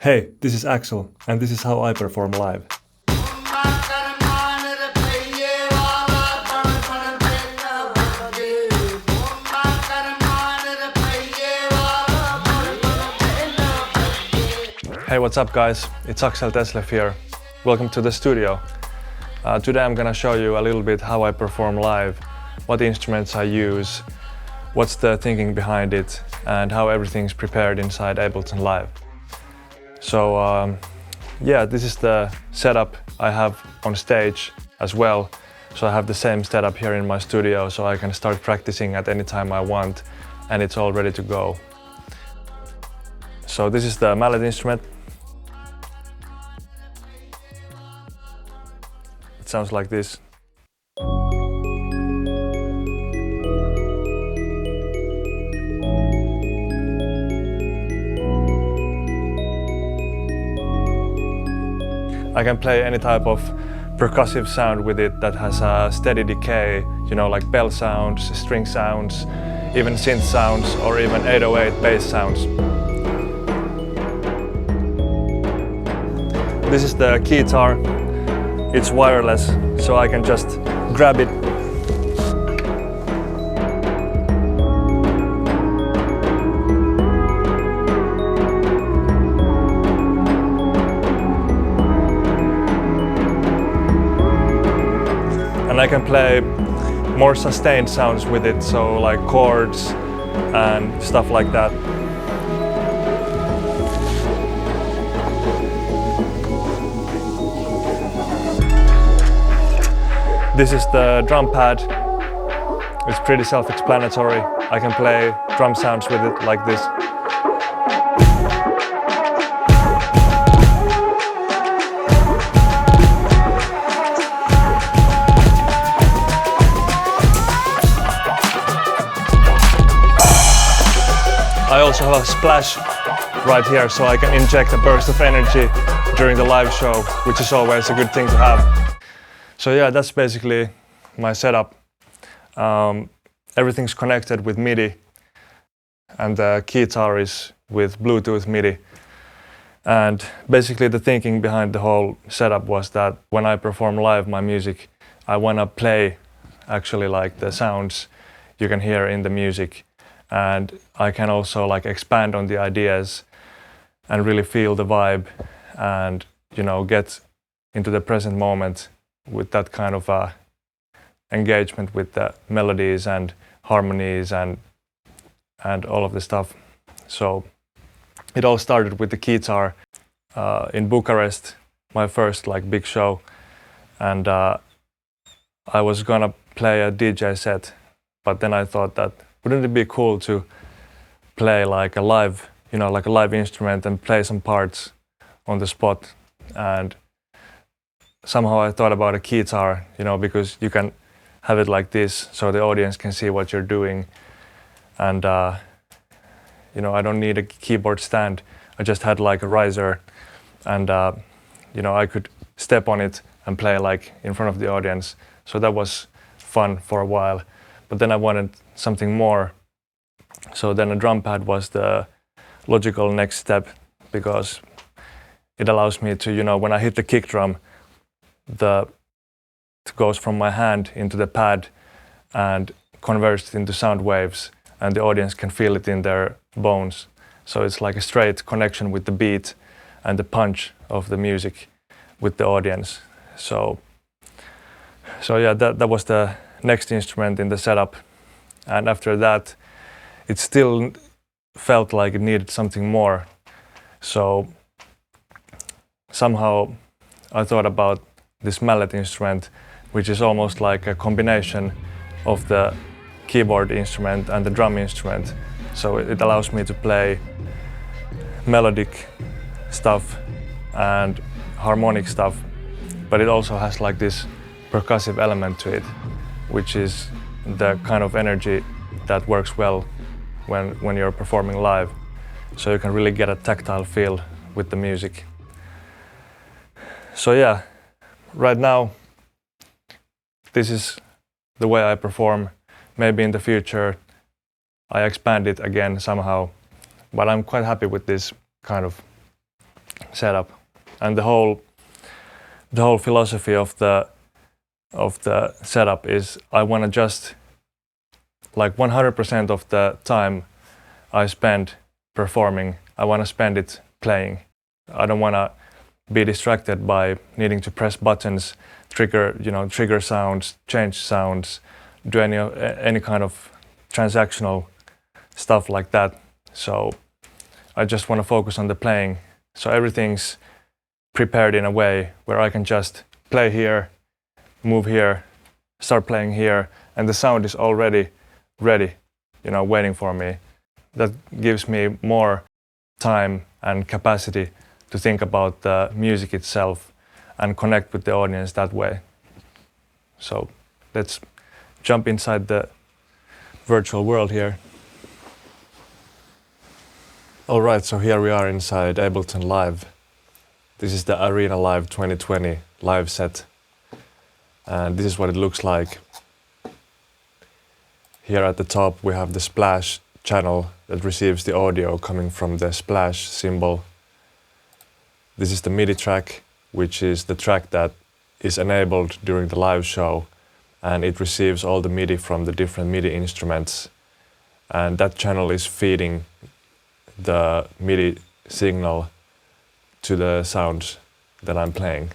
Hey, this is Axel, and this is how I perform live. Hey, what's up guys? It's Axel Thesleff here. Welcome to the studio. Today I'm gonna show you a little bit how I perform live, what instruments I use, what's the thinking behind it, and how everything's prepared inside Ableton Live. So yeah, this is the setup I have on stage as well. So I have the same setup here in my studio, so I can start practicing at any time I want, and it's all ready to go. So this is the mallet instrument. It sounds like this. I can play any type of percussive sound with it that has a steady decay, you know, like bell sounds, string sounds, even synth sounds, or even 808 bass sounds. This is the keytar. It's wireless, so I can just grab it. And I can play more sustained sounds with it, so like chords and stuff like that. This is the drum pad. It's pretty self-explanatory. I can play drum sounds with it like this. I also have a splash right here, so I can inject a burst of energy during the live show, which is always a good thing to have. So yeah, that's basically my setup. Everything's connected with MIDI, and the keytar is with Bluetooth MIDI. And basically the thinking behind the whole setup was that when I perform live my music, I want to play actually like the sounds you can hear in the music. And I can also like expand on the ideas and really feel the vibe and, you know, get into the present moment with that kind of engagement with the melodies and harmonies and all of the stuff. So it all started with the keytar in Bucharest, my first like big show, and I was gonna play a DJ set, but then I thought that wouldn't it be cool to play like a live, you know, like a live instrument and play some parts on the spot. And somehow I thought about a keytar, you know, because you can have it like this so the audience can see what you're doing. And, you know, I don't need a keyboard stand. I just had like a riser and, you know, I could step on it and play like in front of the audience. So that was fun for a while. But then I wanted something more. So then a drum pad was the logical next step, because it allows me to, you know, when I hit the kick drum, it goes from my hand into the pad and converts into sound waves, and the audience can feel it in their bones. So it's like a straight connection with the beat and the punch of the music with the audience. So yeah, that was the next instrument in the setup. And after that, it still felt like it needed something more. So somehow I thought about this mallet instrument, which is almost like a combination of the keyboard instrument and the drum instrument. So it allows me to play melodic stuff and harmonic stuff, but it also has like this percussive element to it, which is the kind of energy that works well when you're performing live. So you can really get a tactile feel with the music. So yeah, right now, this is the way I perform. Maybe in the future I expand it again somehow, but I'm quite happy with this kind of setup, and the whole philosophy of the setup is I want to just like 100% of the time I spend performing, I want to spend it playing. I don't want to be distracted by needing to press buttons, trigger sounds, change sounds, do any kind of transactional stuff like that. So I just want to focus on the playing. So everything's prepared in a way where I can just play here, move here, start playing here, and the sound is already ready, waiting for me. That gives me more time and capacity to think about the music itself and connect with the audience that way. So let's jump inside the virtual world here. All right, so here we are inside Ableton Live. This is the Arena Live 2020 live set. And this is what it looks like. Here at the top we have the splash channel that receives the audio coming from the splash symbol. This is the MIDI track, which is the track that is enabled during the live show, and it receives all the MIDI from the different MIDI instruments, and that channel is feeding the MIDI signal to the sounds that I'm playing.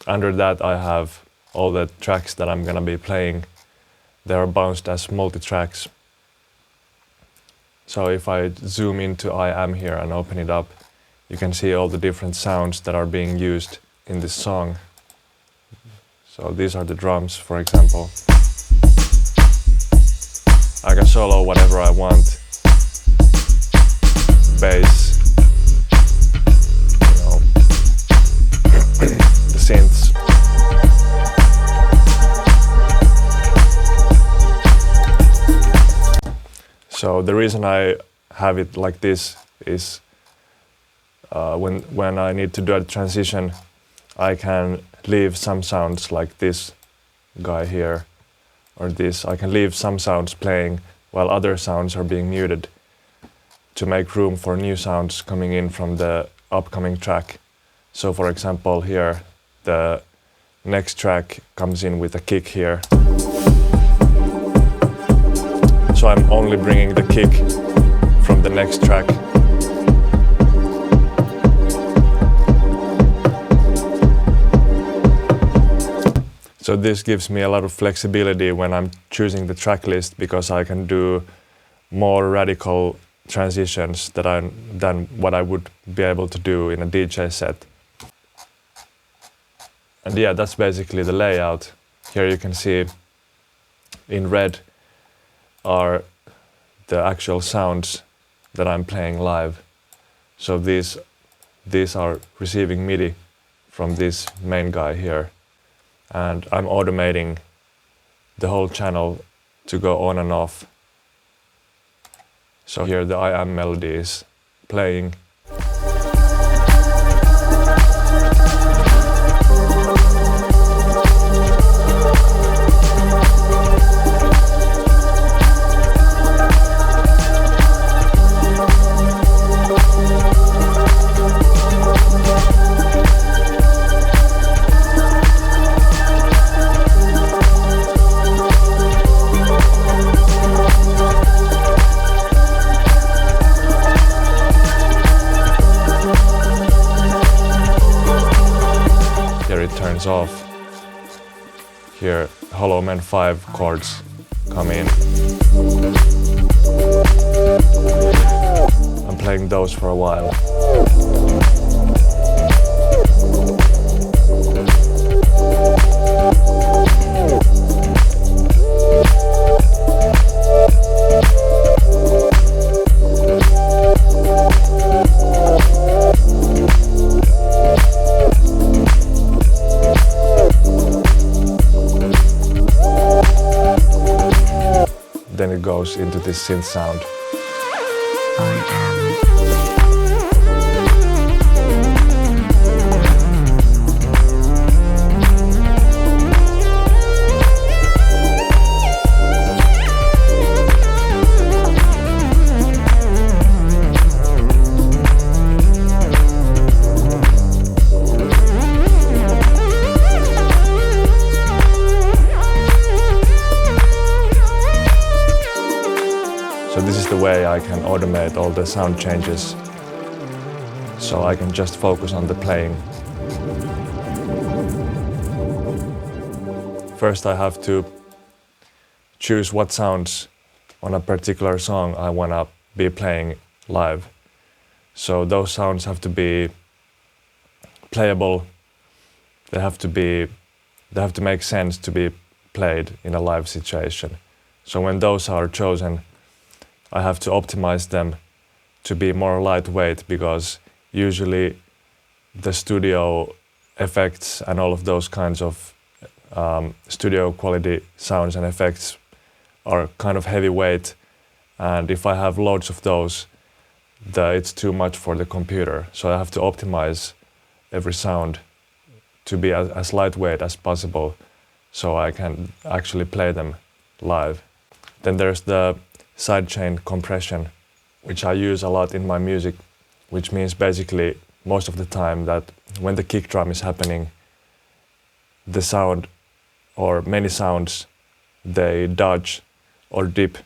Under that I have all the tracks that I'm gonna be playing. They are bounced as multi-tracks. So if I zoom into I Am here and open it up, you can see all the different sounds that are being used in this song. So these are the drums, for example. I can solo whatever I want. Bass, the synths. So the reason I have it like this is when I need to do a transition, I can leave some sounds like this guy here or this. I can leave some sounds playing while other sounds are being muted to make room for new sounds coming in from the upcoming track. So for example here, the next track comes in with a kick here. So I'm only bringing the kick from the next track. So this gives me a lot of flexibility when I'm choosing the track list, because I can do more radical transitions than what I would be able to do in a DJ set. And yeah, that's basically the layout. Here you can see in red are the actual sounds that I'm playing live. So these are receiving MIDI from this main guy here. And I'm automating the whole channel to go on and off. So here the I Am melody is playing. Turns off. Here Hollow Man 5 chords come in. I'm playing those for a while. Then it goes into this synth sound. automate all the sound changes so I can just focus on the playing. First I have to choose what sounds on a particular song I want to be playing live. So those sounds have to be playable, they have to make sense to be played in a live situation. So when those are chosen, I have to optimize them to be more lightweight, because usually the studio effects and all of those kinds of studio quality sounds and effects are kind of heavyweight, and if I have loads of those, it's too much for the computer. So I have to optimize every sound to be as lightweight as possible so I can actually play them live. Then there's the sidechain compression, which I use a lot in my music, which means basically most of the time that when the kick drum is happening, the sound or many sounds, they dodge or dip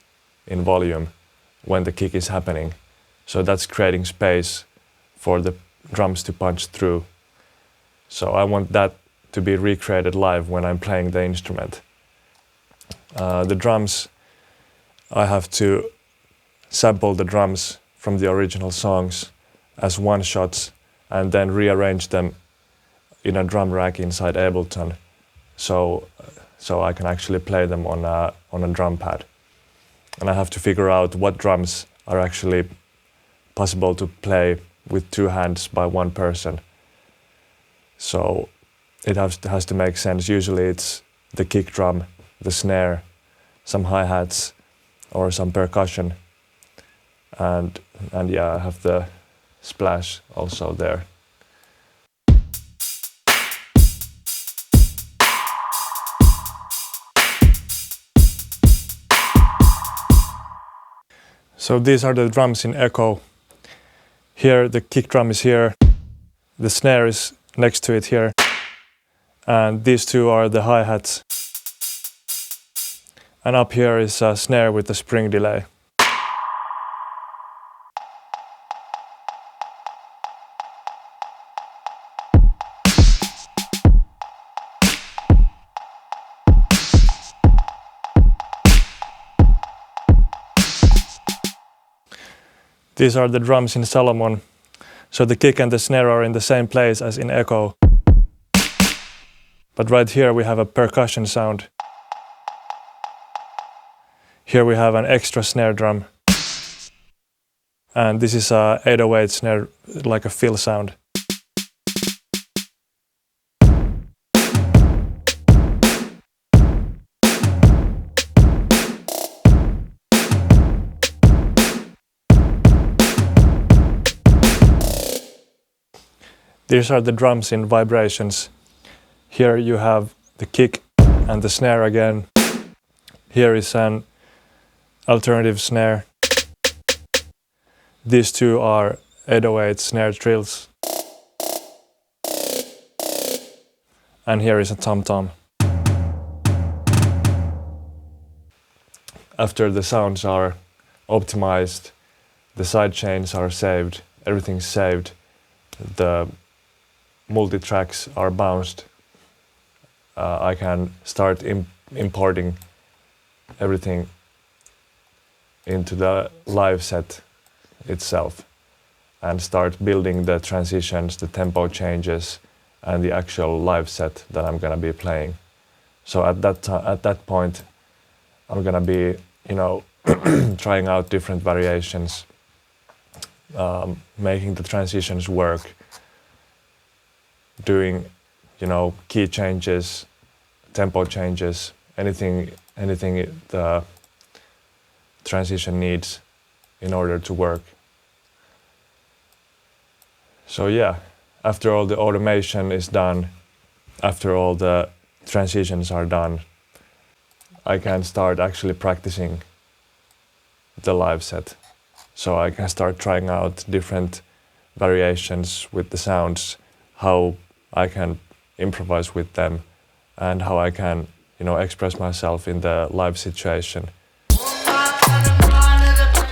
in volume when the kick is happening. So that's creating space for the drums to punch through. So I want that to be recreated live when I'm playing the instrument. The drums, I have to sample the drums from the original songs as one-shots and then rearrange them in a drum rack inside Ableton, so I can actually play them on a drum pad. And I have to figure out what drums are actually possible to play with two hands by one person. So it has to make sense. Usually it's the kick drum, the snare, some hi-hats or some percussion, and yeah, I have the splash also there. So these are the drums in echo. Here the kick drum is here, the snare is next to it here, and these two are the hi-hats. And up here is a snare with a spring delay. These are the drums in Salomon. So the kick and the snare are in the same place as in echo. But right here we have a percussion sound. Here we have an extra snare drum. And this is a 808 snare, like a fill sound. These are the drums in vibrations. Here you have the kick and the snare again. Here is an alternative snare. These two are 808 snare trills. And here is a tom-tom. After the sounds are optimized, the side chains are saved, everything's saved, the multi-tracks are bounced, I can start importing everything into the live set itself and start building the transitions, the tempo changes, and the actual live set that I'm gonna be playing. So at that point, I'm gonna be, trying out different variations, making the transitions work, doing, key changes, tempo changes, anything the transition needs in order to work. So yeah, after all the automation is done, after all the transitions are done, I can start actually practicing the live set. So I can start trying out different variations with the sounds, how I can improvise with them, and how I can, express myself in the live situation.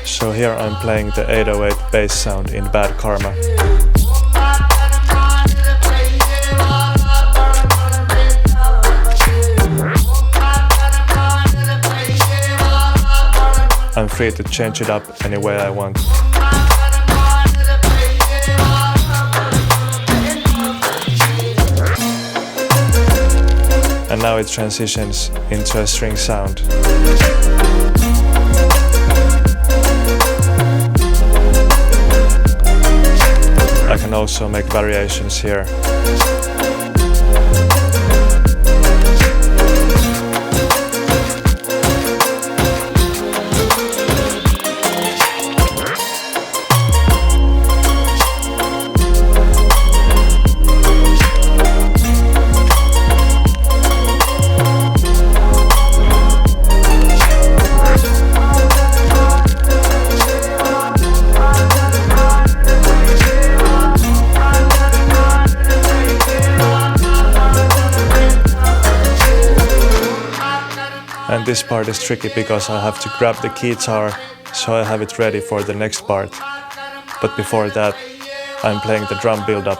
So here I'm playing the 808 bass sound in Bad Karma. I'm free to change it up any way I want. And now it transitions into a string sound. I can also make variations here. And this part is tricky because I have to grab the keytar so I have it ready for the next part. But before that, I'm playing the drum build-up,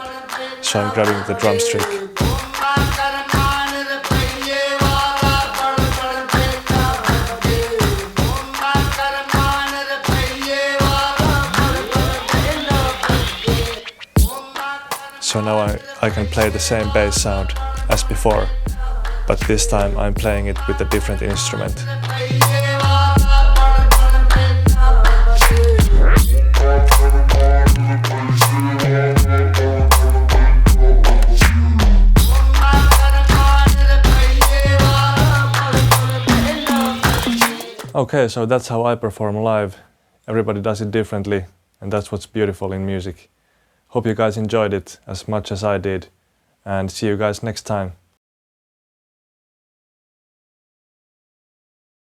so I'm grabbing the drum stick. So now I can play the same bass sound as before, but this time I'm playing it with a different instrument. Okay, so that's how I perform live. Everybody does it differently, and that's what's beautiful in music. Hope you guys enjoyed it as much as I did, and see you guys next time.